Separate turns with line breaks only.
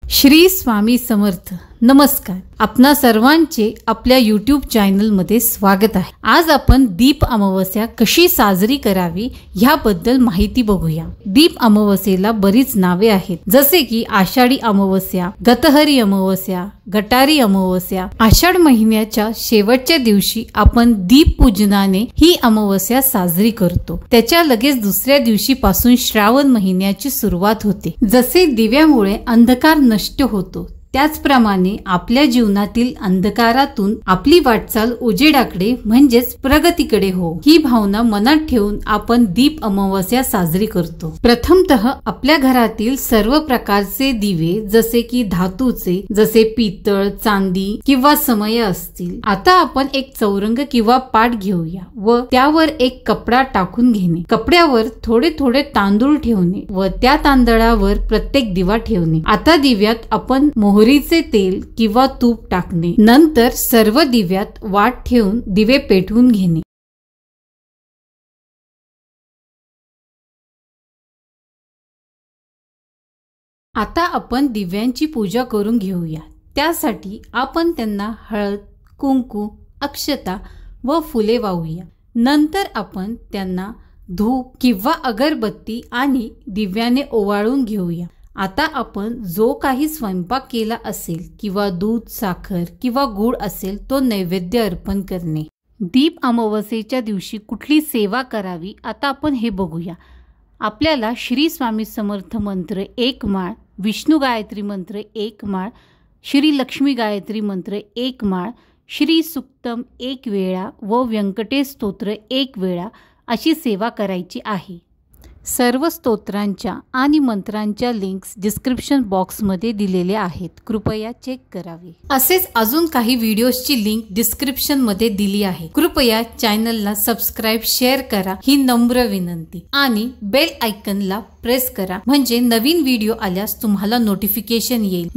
श्री स्वामी समर्थ। नमस्कार, आपणा सर्वांचे आपल्या YouTube चॅनल मध्ये स्वागत आहे। आज आपण दीप अमावस्या कशी साजरी करावी याबद्दल माहिती बघूया। दीप अमावस्येला बरीच नावे आहेत, जसे की आषाढी अमावस्या, गतहरी अमावस्या, गटारी अमावस्या। आषाढ महिन्याच्या शेवटच्या दिवशी आपण दीप पूजनाने ही अमावस्या साजरी करतो। त्याच्या लगेच दुसऱ्या दिवशी पासून श्रावण महिन्याची सुरुवात होते। जसे दिव्यामुळे अंधकार नष्ट होतो, त्याचप्रमाणे आपल्या जीवनातील अंधकारातून आपली वाटचाल उजेडाकडे म्हणजेच प्रगतीकडे हो, ही भावना मनात ठेवून आपण दीप अमावस्या साजरी करतो। प्रथमतः आपल्या घरातील सर्व प्रकारचे दिवे, जसे की धातूचे, जसे पितळ, चांदी किंवा समय असतील। आता आपण एक चौरंग किंवा पाट घेऊया व त्यावर एक कपडा टाकून घेणे। कपड्यावर थोडे थोडे तांदूळ ठेवणे व त्या तांदळावर प्रत्येक दिवा ठेवणे। आता दिव्यात आपण मोहरीचे तेल किंवा तूप टाकणे। नंतर सर्व दिव्यात वात ठेवून दिवे पेटवून घेणे। आता आपण दिव्यांची पूजा करून घेऊया। त्यासाठी आपण त्यांना हळद, कुंकू, अक्षता व फुले वाहूया। नंतर आपण त्यांना धूप किंवा अगरबत्ती आणि दिव्याने ओवाळून घेऊया। आता आपण जो काही स्वयंपाक केला असेल किंवा दूध, साखर किंवा गूळ असेल तो नैवेद्य अर्पण करणे। दीप अमावस्येच्या दिवशी कुठली सेवा करावी आता आपण हे बघूया। आपल्याला श्री स्वामी समर्थ मंत्र 1 माळ, विष्णु गायत्री मंत्र 1 माळ, श्री लक्ष्मी गायत्री मंत्र 1 माळ, श्री सुक्तम 1 वेळा व व्यंकटेश स्तोत्र 1 वेळा अशी सेवा करायची आहे। सर्व स्तोत्रांच्या आणि मंत्रांच्या लिंक्स डिस्क्रिप्शन बॉक्समध्ये दिलेले आहेत, कृपया चेक करावे। असेच अजून काही व्हिडिओजची लिंक डिस्क्रिप्शन मध्ये दिली आहे। कृपया चॅनलला सबस्क्राइब, शेअर करा ही नम्र विनंती आणि बेल आयकॉनला प्रेस करा, म्हणजे नवीन व्हिडिओ आल्यास तुम्हाला नोटिफिकेशन येईल।